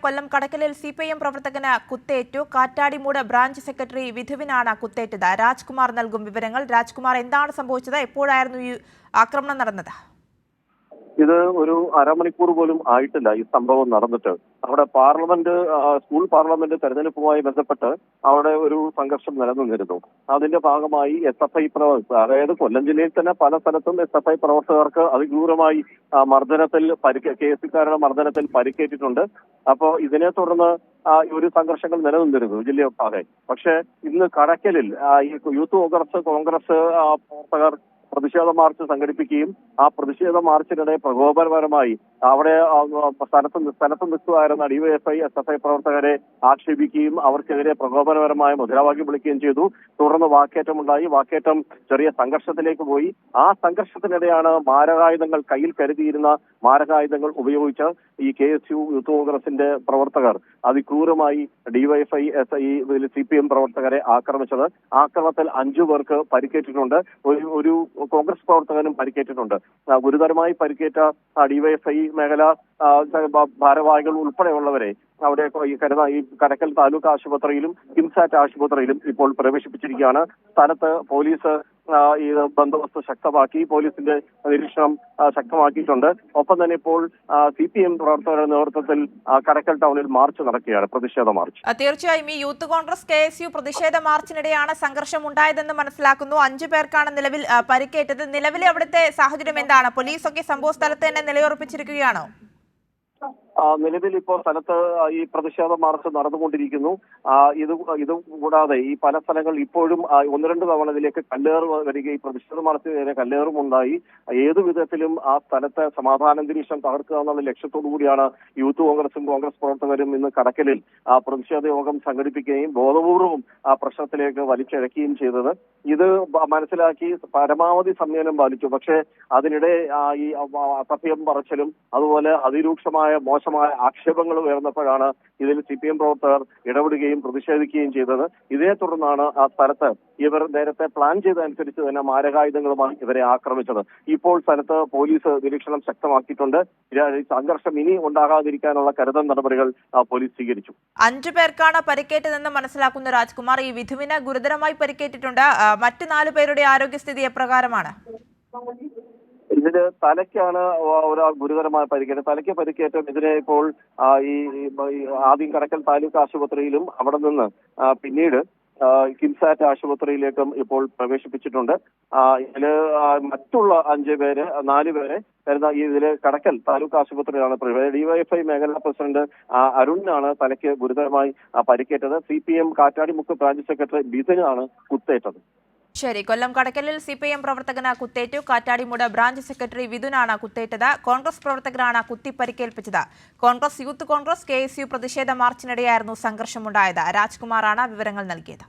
കൊല്ലം കടക്കലിൽ സിപിഐഎം പ്രവർത്തകന് കുത്തേറ്റു. കാറ്റാടിമൂട് ബ്രാഞ്ച് സെക്രട്ടറി വിധുവിനാണ് കുത്തേറ്റത്. രാജ്കുമാർ നൽകും വിവരങ്ങൾ. രാജ്കുമാർ, എന്താണ് സംഭവിച്ചത്? എപ്പോഴായിരുന്നു ഈ ആക്രമണം നടന്നത്? ഇത് ഒരു അരമണിക്കൂർ പോലും ആയിട്ടില്ല ഈ സംഭവം നടന്നിട്ട്. അവിടെ സ്കൂൾ പാർലമെന്റ് തെരഞ്ഞെടുപ്പുമായി ബന്ധപ്പെട്ട് അവിടെ ഒരു സംഘർഷം നിലനിന്നിരുന്നു. അതിന്റെ ഭാഗമായി SFI പ്രവർത്തകർ, അതായത് കൊല്ലം ജില്ലയിൽ തന്നെ പല സ്ഥലത്തും SFI പ്രവർത്തകർക്ക് അതിക്രൂരമായി KSകാരുടെ മർദ്ദനത്തിൽ പരിക്കേറ്റിട്ടുണ്ട്. അപ്പോൾ ഇതിനെ തുടർന്ന് ഒരു സംഘർഷങ്ങൾ നിലനിന്നിരുന്നു ജില്ലയൊട്ടാകെ. പക്ഷേ ഇന്ന് കടക്കലിൽ ഈ യൂത്ത് കോൺഗ്രസ് പ്രവർത്തകർ പ്രതിഷേധ മാർച്ച് സംഘടിപ്പിക്കുകയും ആ പ്രതിഷേധ മാർച്ചിനിടെ പ്രകോപനപരമായി അവിടെ സ്ഥലത്ത് നിൽക്കുകയായിരുന്ന DYFI SFI പ്രവർത്തകരെ ആക്ഷേപിക്കുകയും അവർക്കെതിരെ പ്രകോപനപരമായ മുദ്രാവാക്യം വിളിക്കുകയും ചെയ്തു. തുടർന്ന് വാക്കേറ്റമുണ്ടായി. വാക്കേറ്റം ചെറിയ സംഘർഷത്തിലേക്ക് പോയി. ആ സംഘർഷത്തിനിടെയാണ് കയ്യിൽ കരുതിയിരുന്ന മാരകായുധങ്ങൾ ഉപയോഗിച്ച് ഈ KSU യൂത്ത് കോൺഗ്രസിന്റെ പ്രവർത്തകർ അതിക്രൂരമായി DYFI CPM പ്രവർത്തകരെ ആക്രമിച്ചത്. ആക്രമണത്തിൽ 5 പേർക്ക് പരിക്കേറ്റിട്ടുണ്ട്. ഒരു കോൺഗ്രസ് പ്രവർത്തകനും പരിക്കേറ്റിട്ടുണ്ട്. ഗുരുതരമായി പരിക്കേറ്റ DYFI മേഖല ഭാരവാഹികൾ ഉൾപ്പെടെയുള്ളവരെ അവിടെ ഈ കടക്കൽ താലൂക്ക് ആശുപത്രിയിലും കിംസാറ്റ് ആശുപത്രിയിലും ഇപ്പോൾ പ്രവേശിപ്പിച്ചിരിക്കുകയാണ്. സ്ഥലത്ത് പോലീസ് ഈ ബന്ദോബസ്ത് ശക്തമാക്കി, പോലീസിന്റെ നിരീക്ഷണം ശക്തമാക്കിയിട്ടുണ്ട്. ഒപ്പം തന്നെ ഇപ്പോൾ CPM പ്രവർത്തകരുടെ നേതൃത്വത്തിൽ കടക്കൽ ടൗണിൽ മാർച്ച് നടക്കുകയാണ്, പ്രതിഷേധ മാർച്ച്. തീർച്ചയായും ഈ യൂത്ത് കോൺഗ്രസ് KSU പ്രതിഷേധ മാർച്ചിനിടെയാണ് സംഘർഷം ഉണ്ടായതെന്ന് മനസ്സിലാക്കുന്നു. 5 പേർക്കാണ് നിലവിൽ പരിക്കേറ്റത്. നിലവിലെ അവിടുത്തെ സാഹചര്യം എന്താണ്? പോലീസൊക്കെ സംഭവ സ്ഥലത്ത് തന്നെ നിലയുറപ്പിച്ചിരിക്കുകയാണോ? നിലവിൽ ഇപ്പോൾ സ്ഥലത്ത് ഈ പ്രതിഷേധ മാർച്ച് നടന്നുകൊണ്ടിരിക്കുന്നു. ഇത് കൂടാതെ ഈ പല സ്ഥലങ്ങളിൽ ഇപ്പോഴും 1-2 തവണ ഇതിലേക്ക് കല്ലേറ് വരികയും ഈ പ്രതിഷേധ മാർച്ചിന് കല്ലേറും ഉണ്ടായി. ഏതു വിധത്തിലും ആ സ്ഥലത്തെ സമാധാനാന്തരീക്ഷം തകർക്കുക എന്നുള്ള ലക്ഷ്യത്തോടു കൂടിയാണ് യൂത്ത് കോൺഗ്രസും കോൺഗ്രസ് പ്രവർത്തകരും ഇന്ന് കടക്കലിൽ പ്രതിഷേധ യോഗം സംഘടിപ്പിക്കുകയും ബോധപൂർവം ആ പ്രശ്നത്തിലേക്ക് വലിച്ചിഴക്കുകയും ചെയ്തത്. ഇത് മനസ്സിലാക്കി പരമാവധി സംയമനം പാലിച്ചു. പക്ഷേ അതിനിടെ ഈ അസഭ്യം പറച്ചിലും അതുപോലെ അതിരൂക്ഷമായ മോശമായ ആക്ഷേപങ്ങൾ ഉയർന്നപ്പോഴാണ് ഇതിൽ CPM പ്രവർത്തകർ ഇടപെടുകയും പ്രതിഷേധിക്കുകയും ചെയ്തത്. ഇതേ തുടർന്നാണ് ആ സ്ഥലത്ത് ഇവർ നേരത്തെ പ്ലാൻ ചെയ്തതനുസരിച്ച് തന്നെ മാരകായുധങ്ങളുമായി ഇവരെ ആക്രമിച്ചത്. ഇപ്പോൾ സ്ഥലത്ത് പോലീസ് നിരീക്ഷണം ശക്തമാക്കിയിട്ടുണ്ട്. സംഘർഷം ഇനി ഉണ്ടാകാതിരിക്കാനുള്ള കരുതൽ നടപടികൾ പോലീസ് സ്വീകരിച്ചു. 5 പേർക്കാണ് പരിക്കേറ്റതെന്ന് മനസ്സിലാക്കുന്ന രാജ്കുമാർ, ഈ വിധുവിന് ഗുരുതരമായി പരിക്കേറ്റിട്ടുണ്ട്. മറ്റ് 4 പേരുടെ ആരോഗ്യസ്ഥിതി എപ്രകാരമാണ്? ഇതിന് തലയ്ക്കാണ് ഒരാൾ ഗുരുതരമായ പരിക്കേറ്റത്. തലയ്ക്ക് പരിക്കേറ്റം ഇതിനെ ഇപ്പോൾ ഈ ആദ്യം കടക്കൽ താലൂക്ക് ആശുപത്രിയിലും അവിടെ നിന്ന് പിന്നീട് കിംസാറ്റ് ആശുപത്രിയിലേക്കും ഇപ്പോൾ പ്രവേശിപ്പിച്ചിട്ടുണ്ട്. ഇതില് മറ്റുള്ള 4 പേരെ ഇതില് കടക്കൽ താലൂക്ക് ആശുപത്രിയിലാണ്. DYFI മേഖലാ പ്രസിഡന്റ് അരുണിനാണ് തലയ്ക്ക് ഗുരുതരമായി പരിക്കേറ്റത്. CPM കാറ്റാടിമുക്ക് ബ്രാഞ്ച് സെക്രട്ടറി ബിതിനാണ് കുത്തേറ്റത്. ശരി, കൊല്ലം കടക്കലിൽ CPM പ്രവർത്തകന് കുത്തേറ്റു. കാറ്റാടിമൂട് ബ്രാഞ്ച് സെക്രട്ടറി വിധുനാണ് കുത്തേറ്റത്. കോൺഗ്രസ് പ്രവർത്തകരാണ് കുത്തിപ്പരിക്കേൽപ്പിച്ചത്. യൂത്ത് കോൺഗ്രസ് KSU പ്രതിഷേധ മാർച്ചിനിടെയായിരുന്നു സംഘർഷമുണ്ടായത്. രാജ്കുമാറാണ് വിവരങ്ങൾ നൽകിയത്.